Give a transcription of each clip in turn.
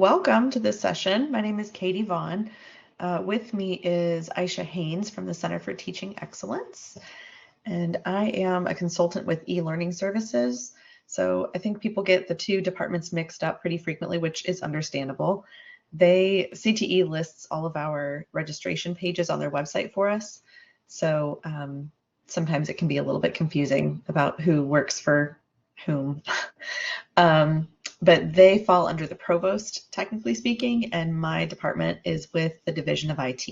Welcome to this session. My name is Katie Vaughn. With me is Aisha Haynes from the Center for Teaching Excellence, and I am a consultant with eLearning Services. So I think people get the two departments mixed up pretty frequently, which is understandable. CTE lists all of our registration pages on their website for us. So sometimes it can be a little bit confusing about who works for whom. But they fall under the provost, technically speaking, and my department is with the Division of IT.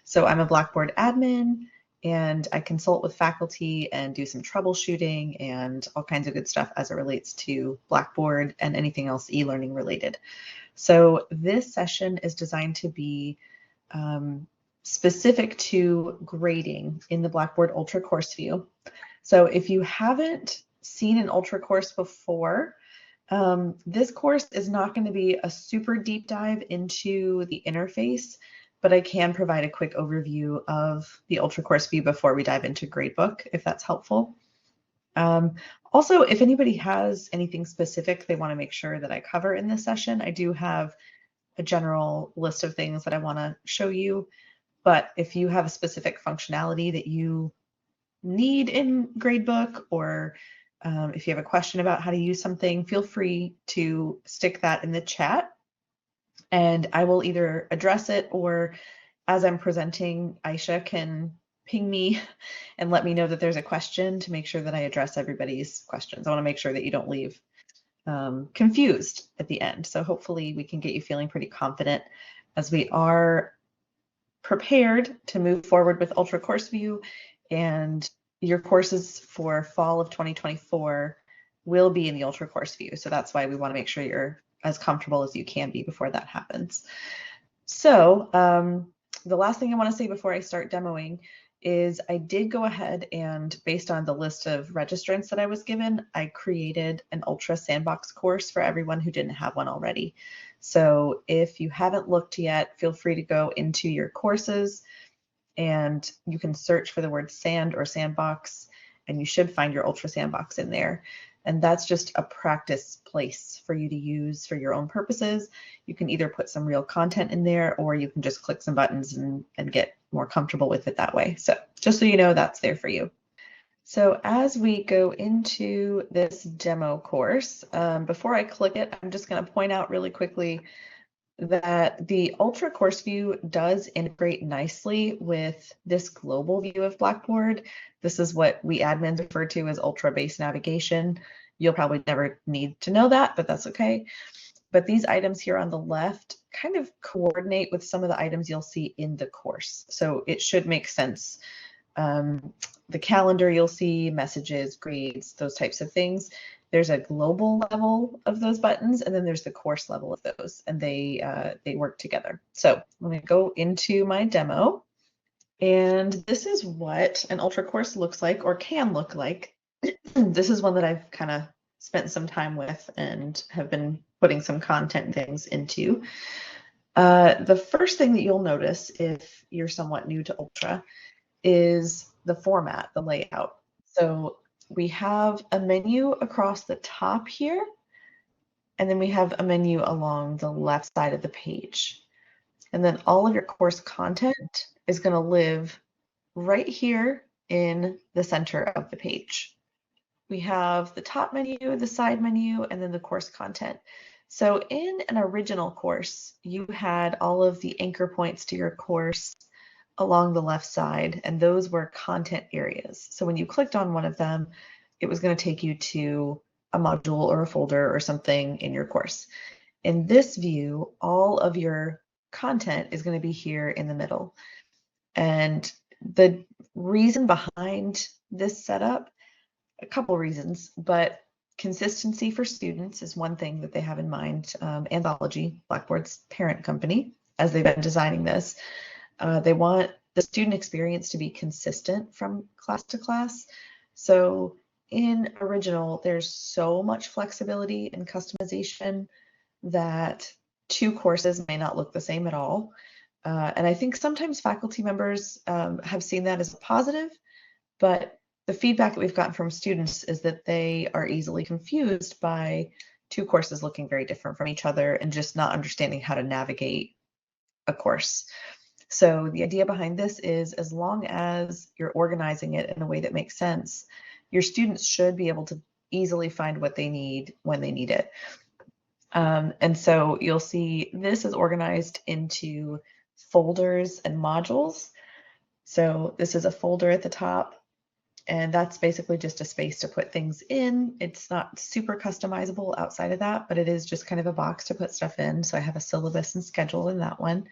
So I'm a Blackboard admin, and I consult with faculty and do some troubleshooting and all kinds of good stuff as it relates to Blackboard and anything else e-learning related. So this session is designed to be specific to grading in the Blackboard Ultra course view. So if you haven't seen an Ultra course before, this course is not going to be a super deep dive into the interface, but I can provide a quick overview of the Ultra course view before we dive into Gradebook, if that's helpful. Also, if anybody has anything specific they want to make sure that I cover in this session, I do have a general list of things that I want to show you. But if you have a specific functionality that you need in Gradebook, or if you have a question about how to use something, feel free to stick that in the chat, and I will either address it, or as I'm presenting, Aisha can ping me and let me know that there's a question to make sure that I address everybody's questions. I want to make sure that you don't leave confused at the end. So hopefully we can get you feeling pretty confident as we are prepared to move forward with Ultra Course View, and your courses for fall of 2024 will be in the Ultra course view. So that's why we want to make sure you're as comfortable as you can be before that happens. So the last thing I want to say before I start demoing is I did go ahead and, based on the list of registrants that I was given, I created an Ultra Sandbox course for everyone who didn't have one already. So if you haven't looked yet, feel free to go into your courses, and you can search for the word sand or sandbox, and you should find your Ultra Sandbox in there. And that's just a practice place for you to use for your own purposes. You can either put some real content in there, or you can just click some buttons and get more comfortable with it that way. So just so you know, that's there for you. So as we go into this demo course, before I click it, I'm just going to point out really quickly that the Ultra course view does integrate nicely with this global view of Blackboard. This is what we admins refer to as Ultra base navigation. You'll probably never need to know that, but that's okay. But these items here on the left kind of coordinate with some of the items you'll see in the course. So it should make sense. The calendar you'll see, messages, grades, those types of things. There's a global level of those buttons, and then there's the course level of those, and they work together. So I'm going to go into my demo, and this is what an Ultra course looks like, or can look like. This is one that I've kind of spent some time with and have been putting some content things into. The first thing that you'll notice if you're somewhat new to Ultra is the format, the layout. So we have a menu across the top here, and then we have a menu along the left side of the page. And then all of your course content is going to live right here in the center of the page. We have the top menu, the side menu, and then the course content. So in an original course, you had all of the anchor points to your course along the left side, and those were content areas. So when you clicked on one of them, it was going to take you to a module or a folder or something in your course. In this view, all of your content is going to be here in the middle. And the reason behind this setup, a couple reasons, but consistency for students is one thing that they have in mind. Anthology, Blackboard's parent company, as they've been designing this, they want the student experience to be consistent from class to class. So in original, there's so much flexibility and customization that two courses may not look the same at all. And I think sometimes faculty members have seen that as a positive, but the feedback that we've gotten from students is that they are easily confused by two courses looking very different from each other and just not understanding how to navigate a course. So the idea behind this is, as long as you're organizing it in a way that makes sense, your students should be able to easily find what they need when they need it. And so you'll see this is organized into folders and modules. So this is a folder at the top, and that's basically just a space to put things in. It's not super customizable outside of that, but it is just kind of a box to put stuff in. So I have a syllabus and schedule in that one.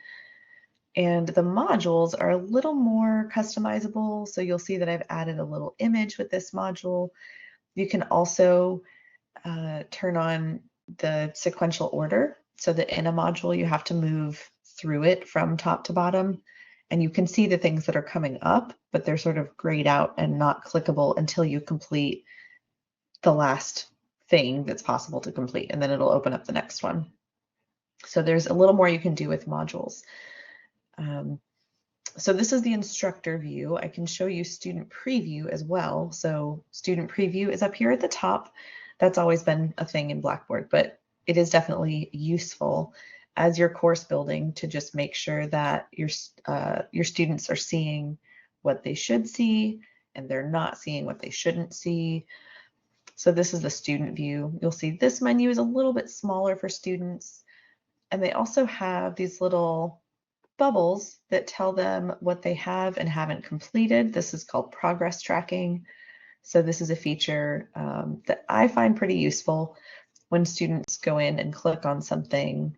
And the modules are a little more customizable. So you'll see that I've added a little image with this module. You can also turn on the sequential order so that in a module you have to move through it from top to bottom, and you can see the things that are coming up, but they're sort of grayed out and not clickable until you complete the last thing that's possible to complete, and then it'll open up the next one. So there's a little more you can do with modules. So this is the instructor view. I can show you student preview as well. So student preview is up here at the top. That's always been a thing in Blackboard, but it is definitely useful as you're course building to just make sure that your students are seeing what they should see and they're not seeing what they shouldn't see. So this is the student view. You'll see this menu is a little bit smaller for students, and they also have these little bubbles that tell them what they have and haven't completed. This is called progress tracking. So this is a feature that I find pretty useful. When students go in and click on something,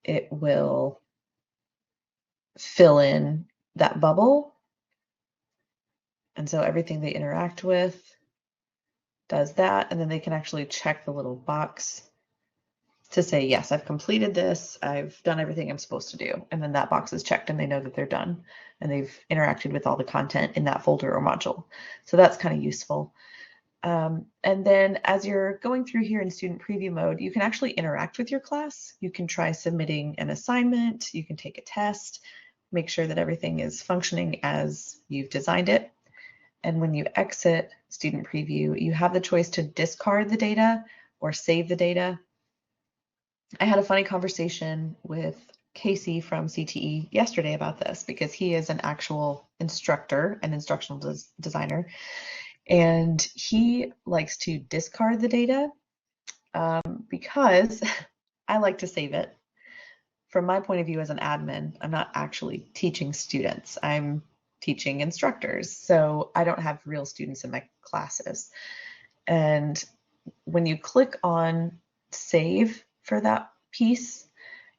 it will fill in that bubble. And so everything they interact with does that, and then they can actually check the little box to say, yes, I've completed this, I've done everything I'm supposed to do. And then that box is checked and they know that they're done and they've interacted with all the content in that folder or module. So that's kind of useful. And then as you're going through here in student preview mode, you can actually interact with your class. You can try submitting an assignment, you can take a test, make sure that everything is functioning as you've designed it. And when you exit student preview, you have the choice to discard the data or save the data. I had a funny conversation with Casey from CTE yesterday about this because he is an actual instructor and instructional designer, and he likes to discard the data because I like to save it. From my point of view as an admin, I'm not actually teaching students, I'm teaching instructors, so I don't have real students in my classes. And when you click on save for that piece,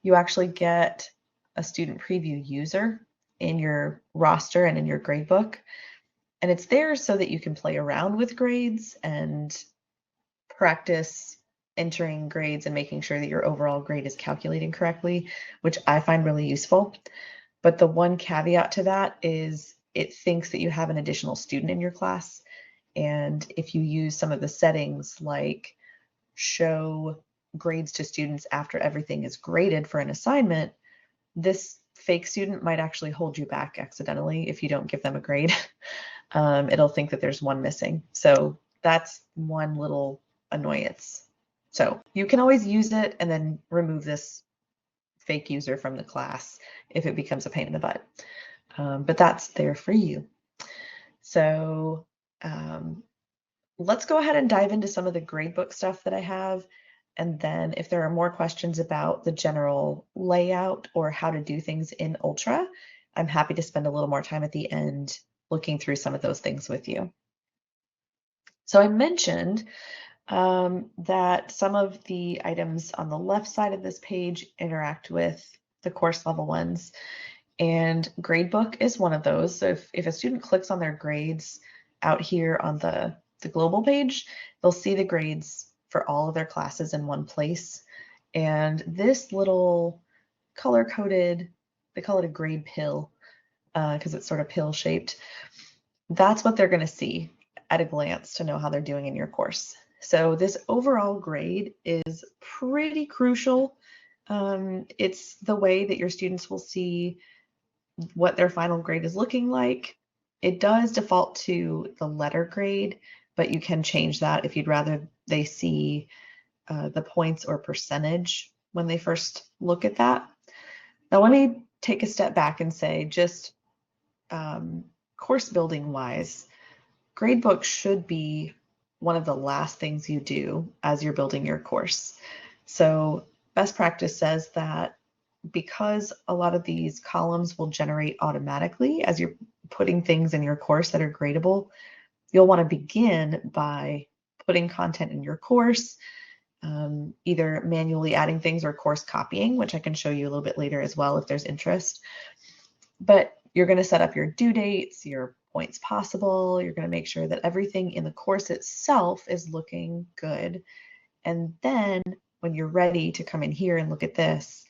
you actually get a student preview user in your roster and in your gradebook. And it's there so that you can play around with grades and practice entering grades and making sure that your overall grade is calculating correctly, which I find really useful. But the one caveat to that is it thinks that you have an additional student in your class. And if you use some of the settings like show grades to students after everything is graded for an assignment, this fake student might actually hold you back accidentally if you don't give them a grade. It'll think that there's one missing. So that's one little annoyance. So you can always use it and then remove this fake user from the class if it becomes a pain in the butt. But that's there for you. So let's go ahead and dive into some of the gradebook stuff that I have. And then if there are more questions about the general layout or how to do things in Ultra, I'm happy to spend a little more time at the end looking through some of those things with you. So I mentioned that some of the items on the left side of this page interact with the course level ones, and Gradebook is one of those. So if a student clicks on their grades out here on the global page, they'll see the grades for all of their classes in one place. And this little color-coded, they call it a grade pill because it's sort of pill shaped. That's what they're going to see at a glance to know how they're doing in your course. So this overall grade is pretty crucial. It's the way that your students will see what their final grade is looking like. It does default to the letter grade, but you can change that if you'd rather they see the points or percentage when they first look at that. Now let me take a step back and say, just course building wise, Gradebook should be one of the last things you do as you're building your course. So best practice says that because a lot of these columns will generate automatically as you're putting things in your course that are gradable, you'll want to begin by putting content in your course, either manually adding things or course copying, which I can show you a little bit later as well if there's interest. But you're going to set up your due dates, your points possible. You're going to make sure that everything in the course itself is looking good. And then when you're ready to come in here and look at this,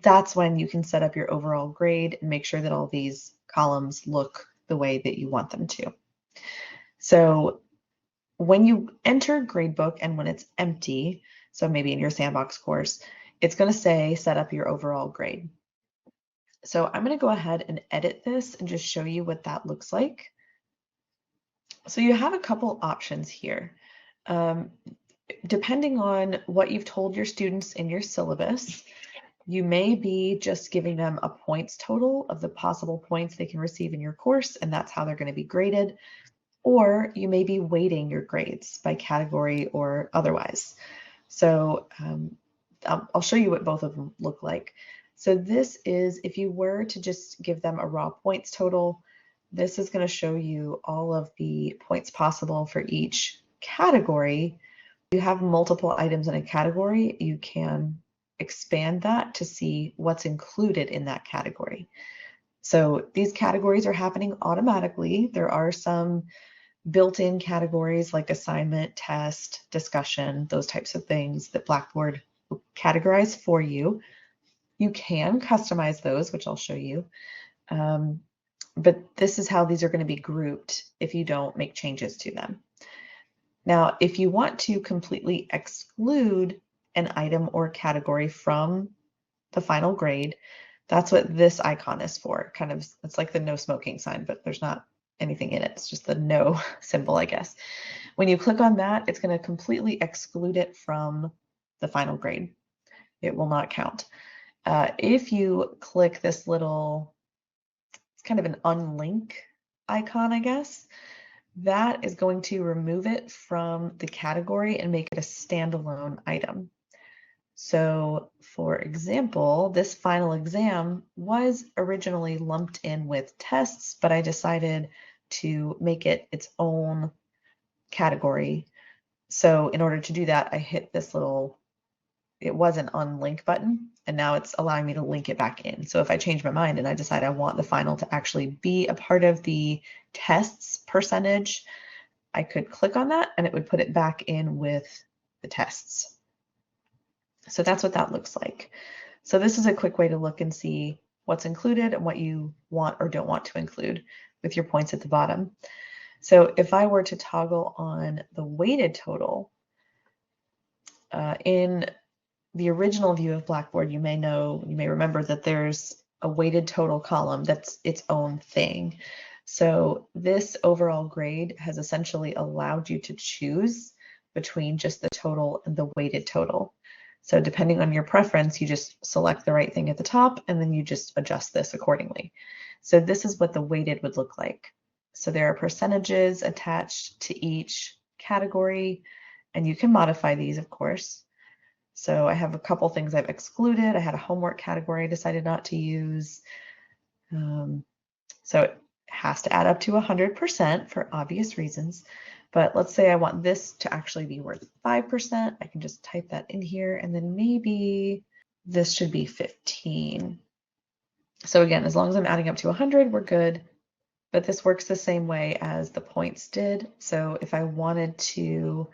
that's when you can set up your overall grade and make sure that all these columns look the way that you want them to. So when you enter Gradebook and when it's empty, so maybe in your sandbox course, it's going to say set up your overall grade. So I'm going to go ahead and edit this and just show you what that looks like. So you have a couple options here. Depending on what you've told your students in your syllabus, you may be just giving them a points total of the possible points they can receive in your course, and that's how they're going to be graded. Or you may be weighting your grades by category or otherwise. So I'll show you what both of them look like. So this is, if you were to just give them a raw points total, this is going to show you all of the points possible for each category. If you have multiple items in a category, you can expand that to see what's included in that category. So these categories are happening automatically. There are some built-in categories like assignment, test, discussion, those types of things that Blackboard will categorize for you. You can customize those, which I'll show you. But this is how these are going to be grouped if you don't make changes to them. Now, if you want to completely exclude an item or category from the final grade, that's what this icon is for. Kind of, it's like the no smoking sign, but there's not anything in it. It's just the no symbol, I guess. When you click on that, it's going to completely exclude it from the final grade. It will not count. If you click this little, it's kind of an unlink icon, I guess, that is going to remove it from the category and make it a standalone item. So for example, this final exam was originally lumped in with tests, but I decided to make it its own category. So in order to do that, I hit this little, it was an unlink button, and now it's allowing me to link it back in. So if I change my mind and I decide I want the final to actually be a part of the tests percentage, I could click on that and it would put it back in with the tests. So that's what that looks like. So this is a quick way to look and see what's included and what you want or don't want to include with your points at the bottom. So if I were to toggle on the weighted total, in the original view of Blackboard, you may remember that there's a weighted total column that's its own thing. So this overall grade has essentially allowed you to choose between just the total and the weighted total. So depending on your preference, you just select the right thing at the top and then you just adjust this accordingly. So this is what the weighted would look like. So there are percentages attached to each category, and you can modify these, of course. So I have a couple things I've excluded. I had a homework category I decided not to use. So it has to add up to 100% for obvious reasons. But let's say I want this to actually be worth 5%. I can just type that in here, and then maybe this should be 15. So again, as long as I'm adding up to 100, we're good. But this works the same way as the points did. So if I wanted to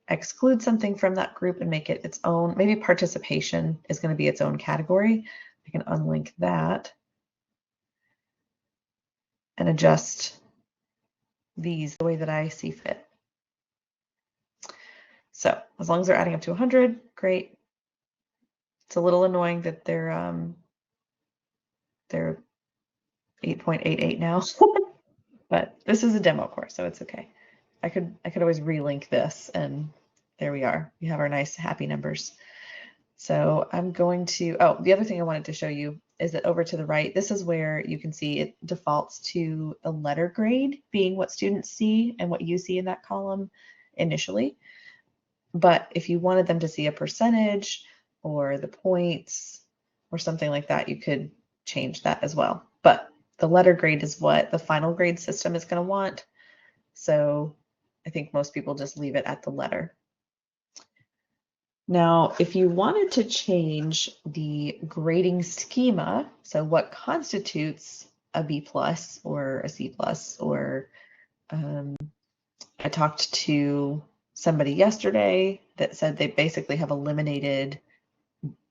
exclude something from that group and make it its own, maybe participation is going to be its own category, I can unlink that and adjust these the way that I see fit. So as long as they're adding up to 100, great. It's a little annoying that they're 8.88 now, but this is a demo course, so it's okay. I could always relink this and There we are. We have our nice happy numbers. So I'm going to, oh, the other thing I wanted to show you is that over to the right, this is where you can see it defaults to the letter grade being what students see and what you see in that column initially. But if you wanted them to see a percentage or the points or something like that, you could change that as well. But the letter grade is what the final grade system is going to want. So I think most people just leave it at the letter. Now, if you wanted to change the grading schema, so what constitutes a B plus or a C plus, or I talked to somebody yesterday that said they basically have eliminated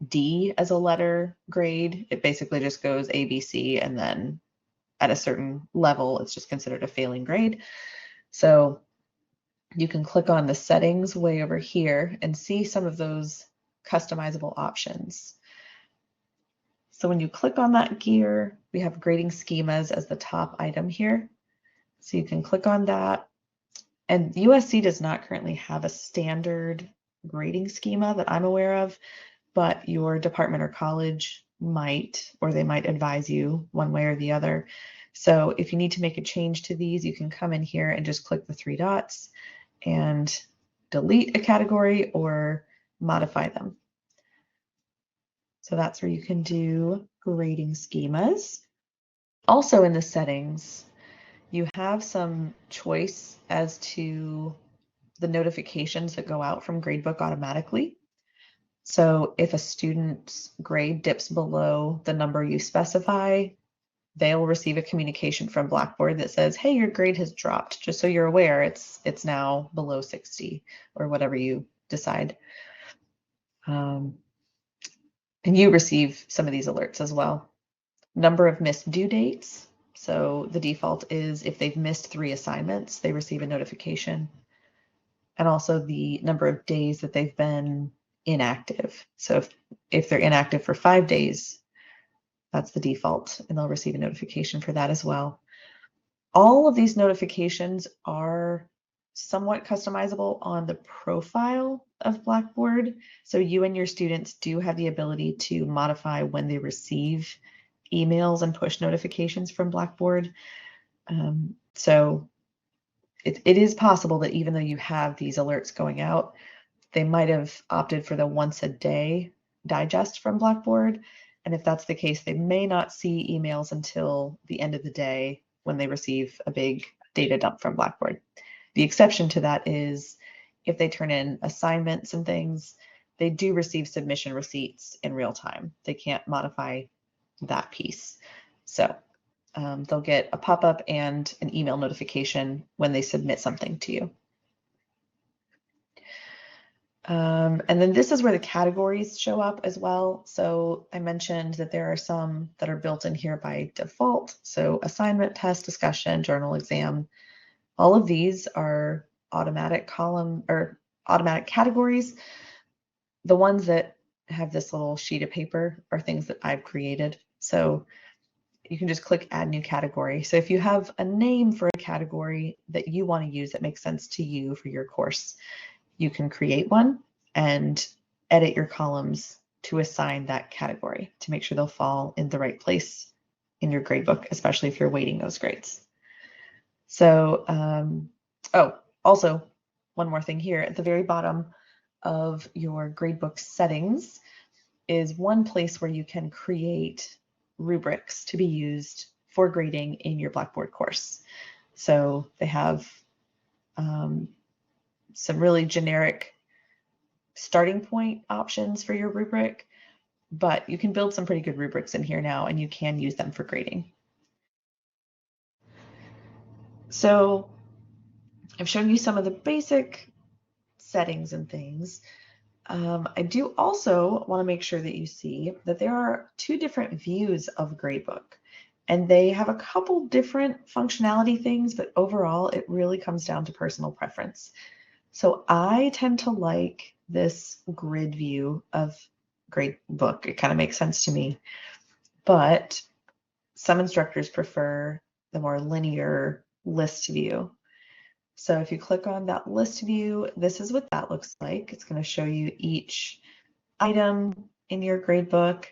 D as a letter grade. It basically just goes A, B, C, and then at a certain level, it's just considered a failing grade. So you can click on the settings way over here and see some of those customizable options. So when you click on that gear, we have grading schemas as the top item here. So you can click on that. And USC does not currently have a standard grading schema that I'm aware of, but your department or college might, or they might advise you one way or the other. So if you need to make a change to these, you can come in here and just click the three dots and delete a category or modify them. So that's where you can do grading schemas. Also in the settings, you have some choice as to the notifications that go out from Gradebook automatically. So if a student's grade dips below the number you specify, they'll receive a communication from Blackboard that says, hey, your grade has dropped. Just so you're aware, it's now below 60 or whatever you decide. And you receive some of these alerts as well. Number of missed due dates. So the default is if they've missed 3 assignments, they receive a notification. And also the number of days that they've been inactive. So if they're inactive for 5 days, that's the default, and they'll receive a notification for that as well. All of these notifications are somewhat customizable on the profile of Blackboard. So you and your students do have the ability to modify when they receive emails and push notifications from Blackboard. So it is possible that even though you have these alerts going out, they might have opted for the once a day digest from Blackboard. And if that's the case, they may not see emails until the end of the day when they receive a big data dump from Blackboard. The exception to that is if they turn in assignments and things, they do receive submission receipts in real time. They can't modify that piece. So they'll get a pop-up and an email notification when they submit something to you. And then this is where the categories show up as well. So I mentioned that there are some that are built in here by default. So assignment, test, discussion, journal, exam. All of these are automatic column or automatic categories. The ones that have this little sheet of paper are things that I've created. So you can just click add new category. So if you have a name for a category that you want to use that makes sense to you for your course, you can create one and edit your columns to assign that category to make sure they'll fall in the right place in your gradebook, especially if you're weighting those grades. So, oh, also one more thing here at the very bottom of your gradebook settings is one place where you can create rubrics to be used for grading in your Blackboard course. So they have some really generic starting point options for your rubric, but you can build some pretty good rubrics in here now, and you can use them for grading. So I've shown you some of the basic settings and things. I do also want to make sure that you see that there are 2 different views of Gradebook, and they have a couple different functionality things, but overall it really comes down to personal preference. So I tend to like this grid view of Gradebook. It kind of makes sense to me, but some instructors prefer the more linear list view. So if you click on that list view, this is what that looks like. It's going to show you each item in your gradebook.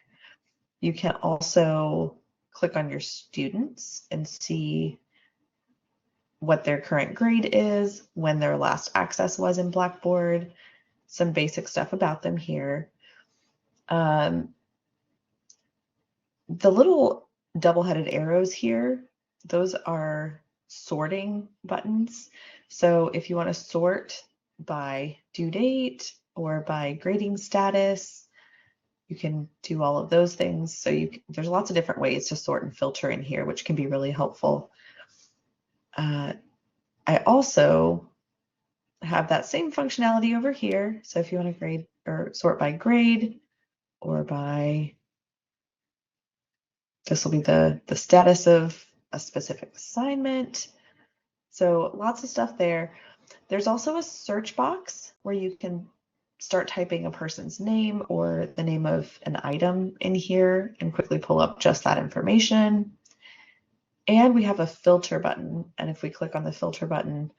You can also click on your students and see what their current grade is, when their last access was in Blackboard, some basic stuff about them here. The little double-headed arrows here, those are sorting buttons. So if you want to sort by due date or by grading status, you can do all of those things. So there's lots of different ways to sort and filter in here, which can be really helpful. I also have that same functionality over here. So if you want to grade or sort by grade or by, this will be the status of a specific assignment. So lots of stuff there. There's also a search box where you can start typing a person's name or the name of an item in here and quickly pull up just that information. And we have a filter button. And if we click on the filter button,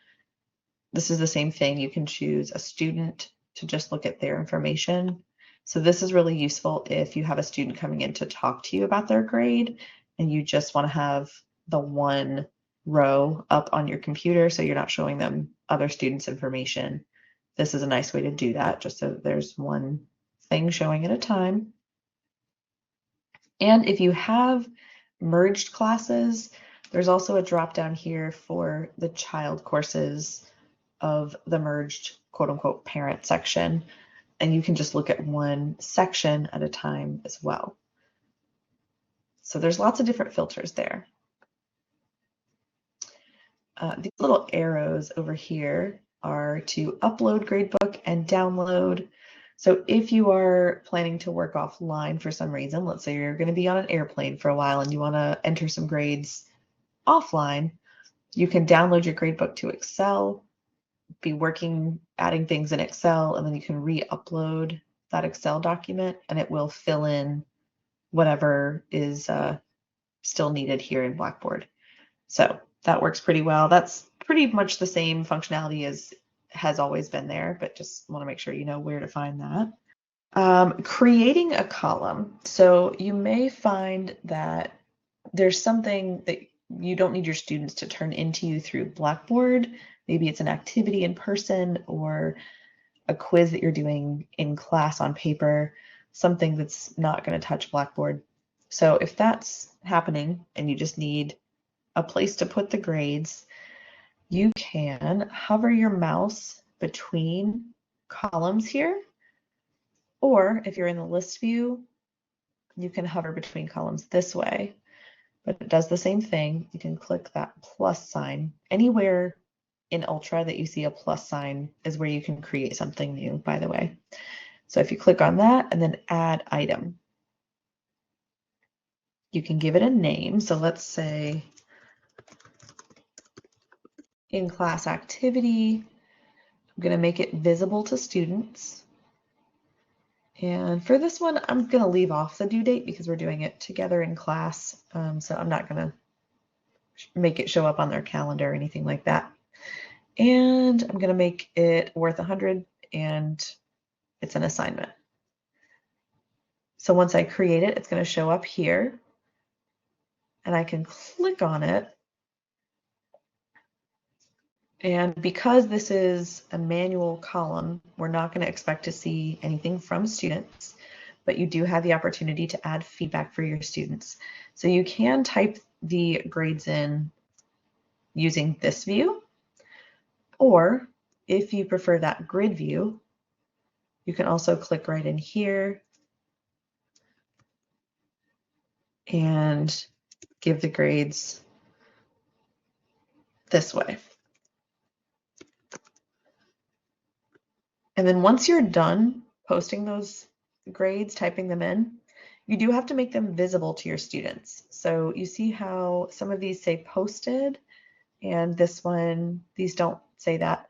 this is the same thing. You can choose a student to just look at their information. So this is really useful if you have a student coming in to talk to you about their grade and you just want to have the one row up on your computer so you're not showing them other students' information. This is a nice way to do that, just so there's one thing showing at a time. And if you have merged classes, there's also a drop down here for the child courses of the merged quote unquote parent section, and you can just look at one section at a time as well. So there's lots of different filters there. These little arrows over here are to upload gradebook and download. So if you are planning to work offline for some reason, let's say you're going to be on an airplane for a while and you want to enter some grades offline, you can download your gradebook to Excel, be working, adding things in Excel, and then you can re-upload that Excel document and it will fill in whatever is still needed here in Blackboard. So that works pretty well. That's pretty much the same functionality as has always been there, but just want to make sure you know where to find that. Creating a column. So you may find that there's something that you don't need your students to turn into you through Blackboard. Maybe it's an activity in person or a quiz that you're doing in class on paper, something that's not going to touch Blackboard. So if that's happening and you just need a place to put the grades, you can hover your mouse between columns here, or if you're in the list view, you can hover between columns this way, but it does the same thing. You can click that plus sign. Anywhere in Ultra that you see a plus sign is where you can create something new, by the way. So if you click on that and then add item, you can give it a name. So let's say in class activity, I'm going to make it visible to students. And for this one, I'm going to leave off the due date because we're doing it together in class. So I'm not going to make it show up on their calendar or anything like that. And I'm going to make it worth 100 and it's an assignment. So once I create it, it's going to show up here and I can click on it. And because this is a manual column, we're not going to expect to see anything from students, but you do have the opportunity to add feedback for your students. So you can type the grades in using this view, or if you prefer that grid view, you can also click right in here and give the grades this way. And then once you're done posting those grades, typing them in, you do have to make them visible to your students. So you see how some of these say posted and this one, these don't say that.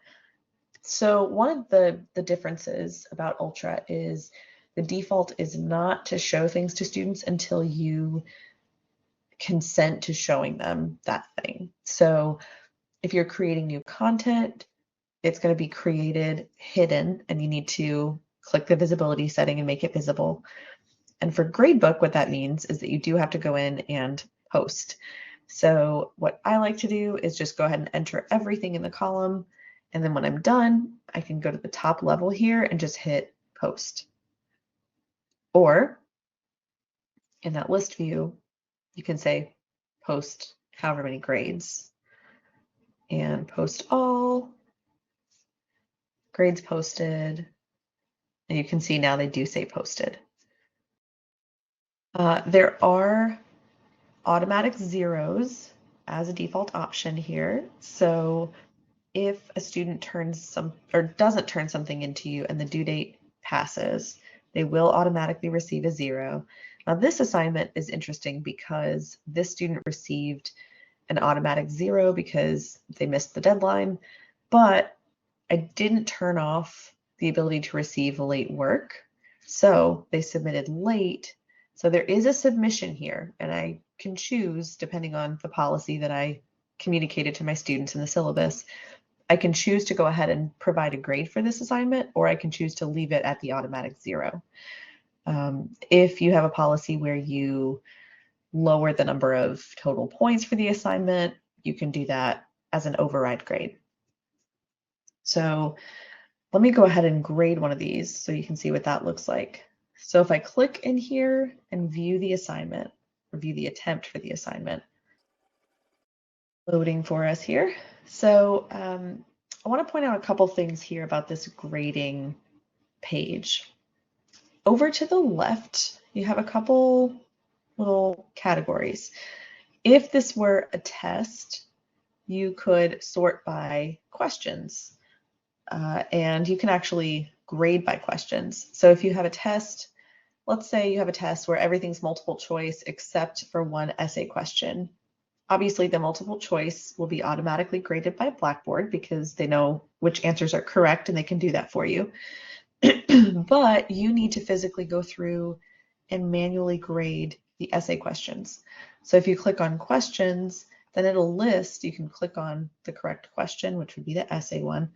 So one of the differences about Ultra is the default is not to show things to students until you consent to showing them that thing. So If you're creating new content, it's going to be created hidden, and you need to click the visibility setting and make it visible. And for Gradebook, what that means is that you do have to go in and post. So what I like to do is just go ahead and enter everything in the column. And then when I'm done, I can go to the top level here and just hit post. Or in that list view, you can say post however many grades and post all, grades posted. And you can see now they do say posted. There are automatic zeros as a default option here. So if a student doesn't turn something into you and the due date passes, they will automatically receive a 0. Now this assignment is interesting because this student received an automatic 0 because they missed the deadline, but I didn't turn off the ability to receive late work. So they submitted late. So there is a submission here, and I can choose, depending on the policy that I communicated to my students in the syllabus, I can choose to go ahead and provide a grade for this assignment, or I can choose to leave it at the automatic 0. If you have a policy where you lower the number of total points for the assignment, you can do that as an override grade. So let me go ahead and grade one of these so you can see what that looks like. So if I click in here and view the assignment, or view the attempt for the assignment, loading for us here. So I want to point out a couple things here about this grading page. Over to the left, you have a couple little categories. If this were a test, you could sort by questions, and you can actually grade by questions. So if you have a test, let's say you have a test where everything's multiple choice except for one essay question. Obviously, the multiple choice will be automatically graded by Blackboard because they know which answers are correct and they can do that for you. But you need to physically go through and manually grade the essay questions. So if you click on questions, then it'll list, you can click on the correct question, which would be the essay one.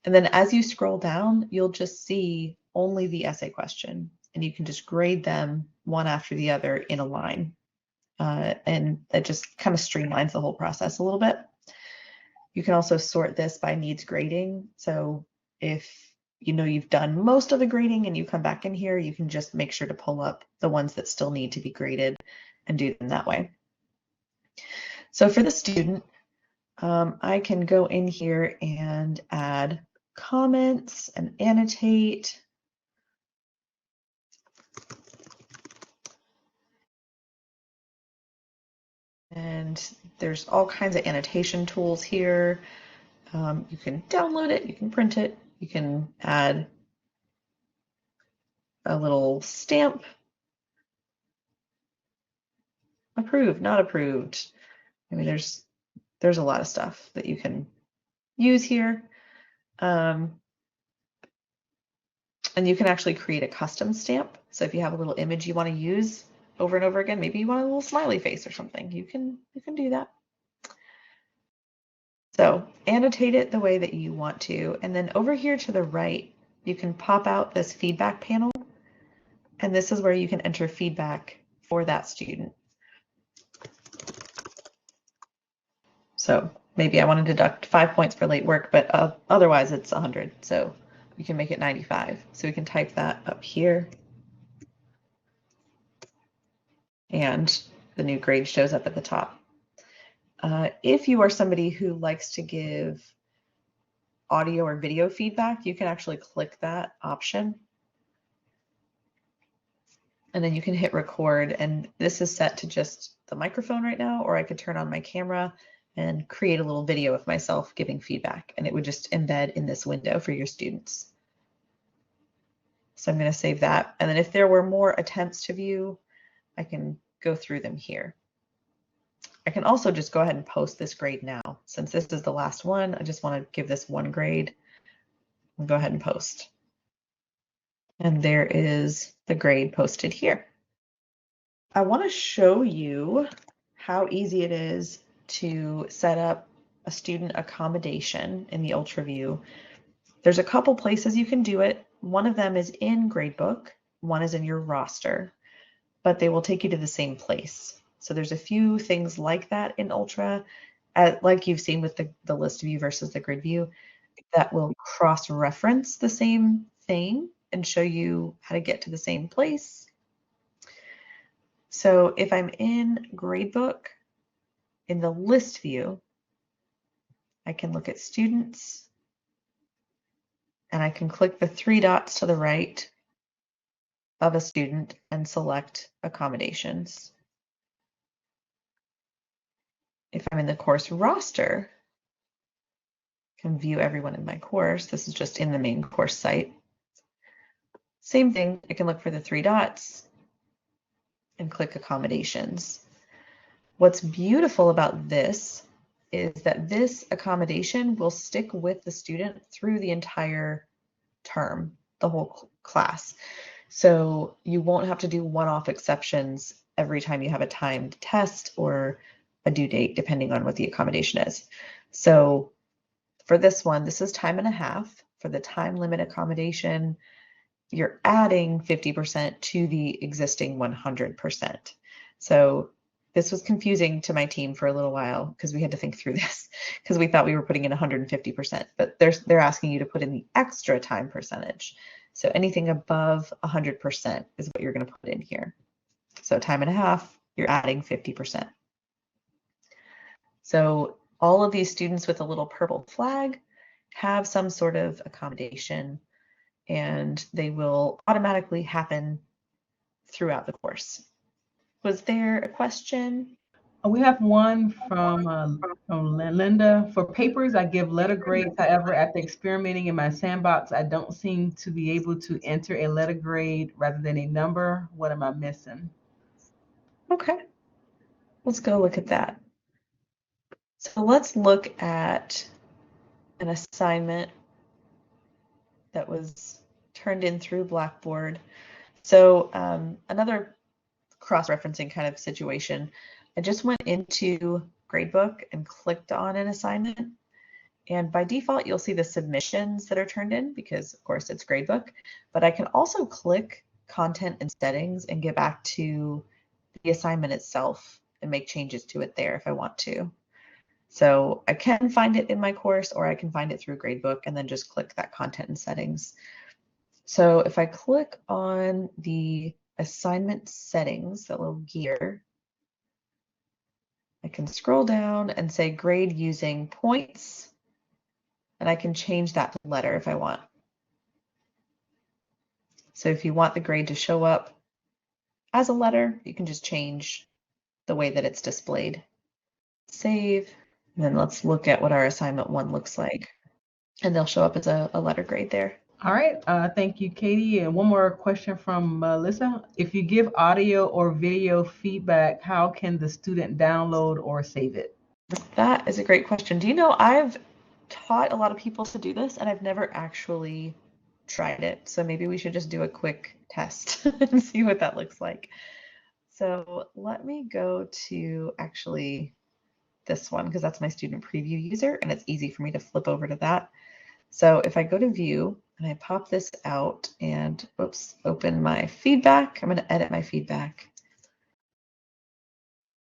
And then as you scroll down, you'll just see only the essay question, and you can just grade them one after the other in a line. And that just kind of streamlines the whole process a little bit. You can also sort this by needs grading. So if you know you've done most of the grading and you come back in here, you can just make sure to pull up the ones that still need to be graded and do them that way. So for the student, I can go in here and add comments and annotate. And there's all kinds of annotation tools here. You can download it, you can print it, you can add a little stamp. Approved, not approved. I mean, there's a lot of stuff that you can use here. And you can actually create a custom stamp. So if you have a little image you want to use over and over again, maybe you want a little smiley face or something, you can do that. So annotate it the way that you want to. And then over here to the right, you can pop out this feedback panel. And this is where you can enter feedback for that student. So maybe I want to deduct 5 points for late work, but otherwise it's 100. So we can make it 95. So we can type that up here. And the new grade shows up at the top. If you are somebody who likes to give audio or video feedback, you can actually click that option. And then you can hit record, and this is set to just the microphone right now, or I could turn on my camera and create a little video of myself giving feedback, and it would just embed in this window for your students. So I'm going to save that. And then if there were more attempts to view, I can go through them here. I can also just go ahead and post this grade now. Since this is the last one, I just want to give this one grade and go ahead and post. And there is the grade posted here. I want to show you how easy it is to set up a student accommodation in the Ultra View, there's a couple places you can do it. One of them is in Gradebook, one is in your roster, but they will take you to the same place. So there's a few things like that in Ultra, like you've seen with the list view versus the grid view, that will cross-reference the same thing and show you how to get to the same place. So if I'm in Gradebook, in the list view, I can look at students, and I can click the 3 dots to the right of a student and select accommodations. If I'm in the course roster, I can view everyone in my course. This is just in the main course site. Same thing, I can look for the 3 dots and click accommodations. What's beautiful about this is that this accommodation will stick with the student through the entire term, the whole class. So you won't have to do one-off exceptions every time you have a timed test or a due date, depending on what the accommodation is. So for this one, this is time and a half. For the time limit accommodation, you're adding 50% to the existing 100%. So this was confusing to my team for a little while because we had to think through this because we thought we were putting in 150%, but they're asking you to put in the extra time percentage. So anything above 100% is what you're going to put in here. So time and a half, you're adding 50%. So all of these students with a little purple flag have some sort of accommodation, and they will automatically happen throughout the course. Was there a question? We have one from Linda. For papers, I give letter grades. However, after experimenting in my sandbox, I don't seem to be able to enter a letter grade rather than a number. What am I missing? Okay, let's go look at that. So let's look at an assignment that was turned in through Blackboard. So another cross-referencing kind of situation. I just went into Gradebook and clicked on an assignment. And by default, you'll see the submissions that are turned in because, of course, it's Gradebook. But I can also click Content and Settings and get back to the assignment itself and make changes to it there if I want to. So I can find it in my course, or I can find it through Gradebook and then just click that Content and Settings. So if I click on the assignment settings, that little gear, I can scroll down and say grade using points, and I can change that to letter if I want. So if you want the grade to show up as a letter, you can just change the way that it's displayed. Save, and then let's look at what our assignment 1 looks like. And they'll show up as a letter grade there. All right. Thank you, Katie. And one more question from Melissa. If you give audio or video feedback, how can the student download or save it? That is a great question. Do you know, I've taught a lot of people to do this and I've never actually tried it. So maybe we should just do a quick test and see what that looks like. So let me go to actually this one because that's my student preview user and it's easy for me to flip over to that. So if I go to view and I pop this out and open my feedback, I'm going to edit my feedback.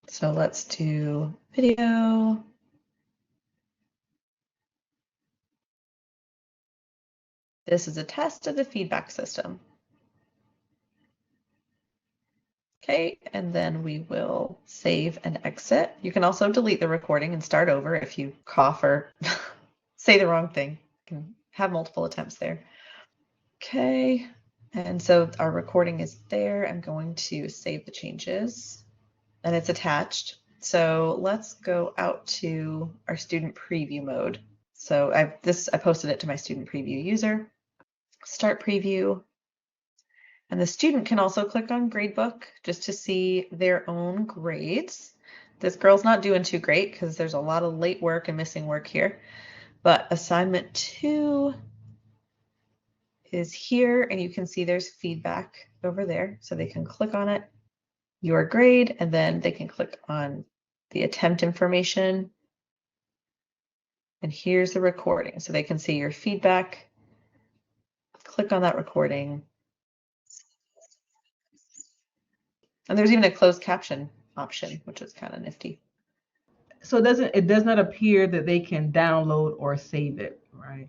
So let's do video. This is a test of the feedback system. Okay, and then we will save and exit. You can also delete the recording and start over if you cough or say the wrong thing. You can have multiple attempts there. Okay, and so our recording is there. I'm going to save the changes and it's attached. So let's go out to our student preview mode. So I posted it to my student preview user. Start preview. And the student can also click on Gradebook just to see their own grades. This girl's not doing too great because there's a lot of late work and missing work here. But assignment 2 is here, and you can see there's feedback over there. So they can click on it, your grade, and then they can click on the attempt information And here's the recording, so they can see your feedback. Click on that recording. And there's even a closed caption option, which is kind of nifty. So it does not appear that they can download or save it, right?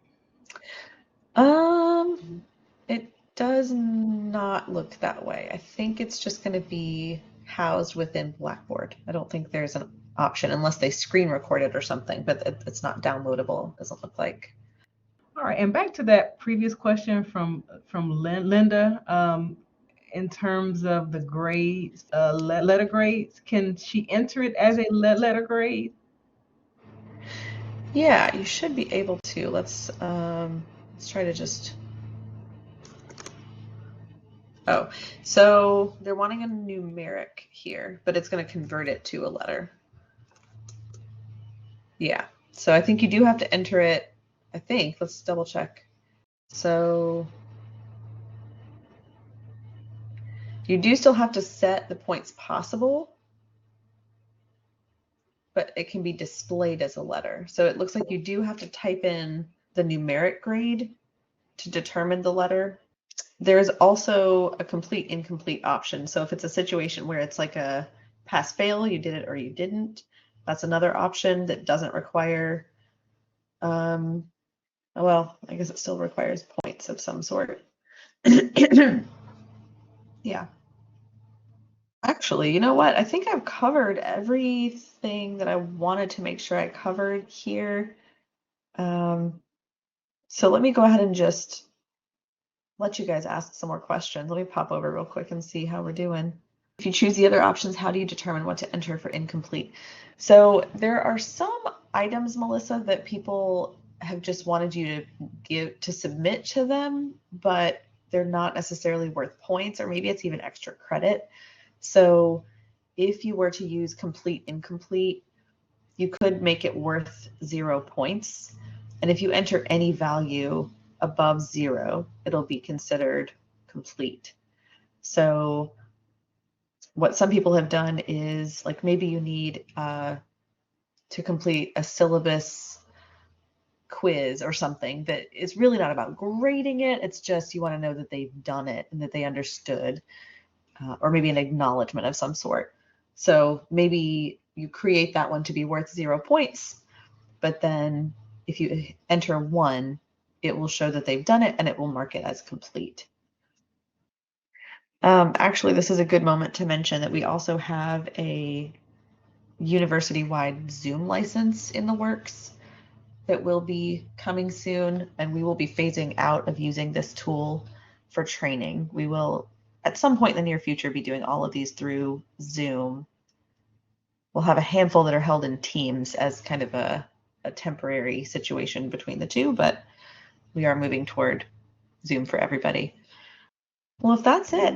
It does not look that way. I think it's just going to be housed within Blackboard. I don't think there's an option unless they screen record it or something, but it's not downloadable, doesn't look like. All right, and back to that previous question from Linda, in terms of the grades, letter grades, can she enter it as a letter grade? Yeah, you should be able to. Let's try to just. Oh, so they're wanting a numeric here, but it's going to convert it to a letter. Yeah, so I think you do have to enter it. I think, let's double check. So you do still have to set the points possible, but it can be displayed as a letter. So it looks like you do have to type in the numeric grade to determine the letter. There's also a complete incomplete option. So if it's a situation where it's like a pass fail, you did it or you didn't, that's another option that doesn't require, well, I guess it still requires points of some sort. Yeah. Actually, you know what? I think I've covered everything that I wanted to make sure I covered here. So let me go ahead and just let you guys ask some more questions. Let me pop over real quick and see how we're doing. If you choose the other options, how do you determine what to enter for incomplete? So there are some items, Melissa, that people have just wanted you to submit to them, but they're not necessarily worth points, or maybe it's even extra credit. So if you were to use complete incomplete, you could make it worth 0 points. And if you enter any value above 0, it'll be considered complete. So what some people have done is, like, maybe you need to complete a syllabus quiz or something that is really not about grading it. It's just you want to know that they've done it and that they understood, or maybe an acknowledgement of some sort. So maybe you create that one to be worth 0 points, but then if you enter 1, it will show that they've done it and it will mark it as complete. Actually, this is a good moment to mention that we also have a university-wide Zoom license in the works that will be coming soon, and we will be phasing out of using this tool for training. We will, at some point in the near future, be doing all of these through Zoom. We'll have a handful that are held in Teams as kind of a temporary situation between the two, but we are moving toward Zoom for everybody. Well, if that's it,